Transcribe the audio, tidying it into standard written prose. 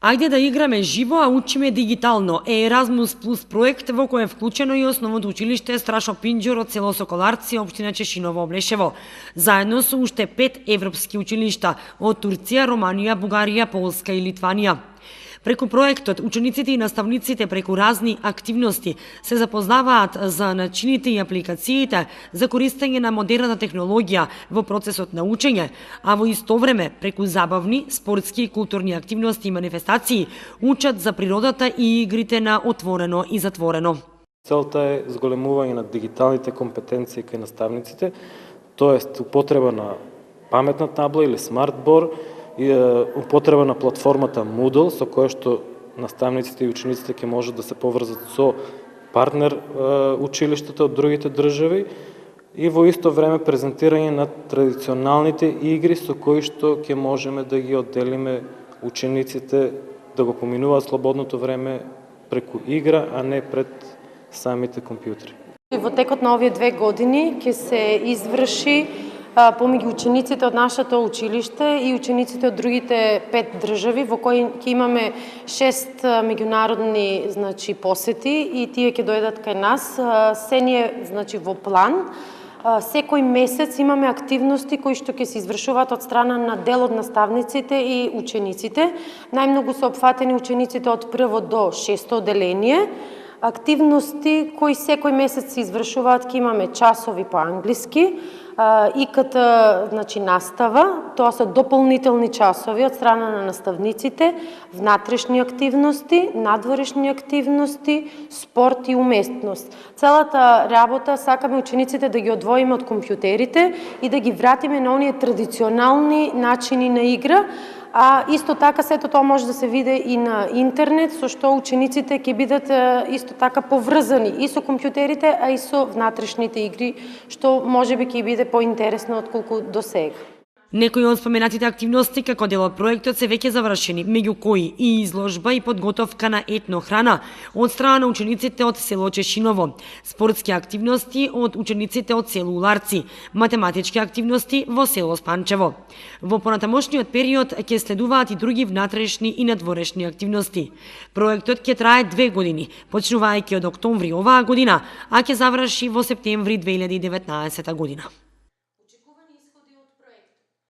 Ајде да играме живо, а учиме дигитално е Еразмус Плюс проект во кој е вклучено и основното училиште Страшо Пинџур од село Соколарци, општина Чешиново, Облешево, заедно со уште 5 европски училишта од Турција, Романија, Бугарија, Полска и Литванија. Преку проектот, учениците и наставниците преку разни активности се запознаваат за начините и апликациите за користење на модерната технологија во процесот на учење, а во исто време преку забавни, спортски и културни активности и манифестации учат за природата и игрите на отворено и затворено. Целта е зголемување на дигиталните компетенции кај наставниците, тоест употреба на паметна табла или смартбор, употреба на платформата Moodle, со која што наставниците и учениците ќе можат да се поврзат со партнер училиштата од другите држави и во исто време презентирање на традиционалните игри со кои што ќе можеме да ги одделиме учениците да го поминуваат слободното време преку игра, а не пред самите компјутери. Во текот на овие 2 години ќе се изврши помеѓу учениците од нашето училиште и учениците од другите 5 држави, во кои ќе имаме 6 меѓународни посети и тие ќе дојдат кај нас. Се ни е во план. Секој месец имаме активности кои што ќе се извршуваат од страна на дел од наставниците и учениците. Најмногу се опфатени учениците од 1 до 6 одделение. Активности кои секој месец се извршуваат, ќе имаме часови по англиски, ИКТ настава, тоа се дополнителни часови од страна на наставниците, внатрешни активности, надворешни активности, спорт и уместност. Целата работа сакаме учениците да ги одвоиме од компјутерите и да ги вратиме на оние традиционални начини на игра, а исто така сето тоа може да се види и на интернет, со што учениците ќе бидат исто така поврзани и со компјутерите, а и со внатрешните игри, што можеби ќе биде поинтересно отколку до сега. Некои од споменатите активности како дел од проектот се веќе завршени, меѓу кои и изложба и подготовка на етнохрана од страна на учениците од село Чешиново, спортски активности од учениците од село Уларци, математички активности во село Спанчево. Во понатамошниот период ќе следуваат и други внатрешни и надворешни активности. Проектот ќе трае 2 години, почнувајќи од октомври оваа година, а ќе заврши во септември 2019 година.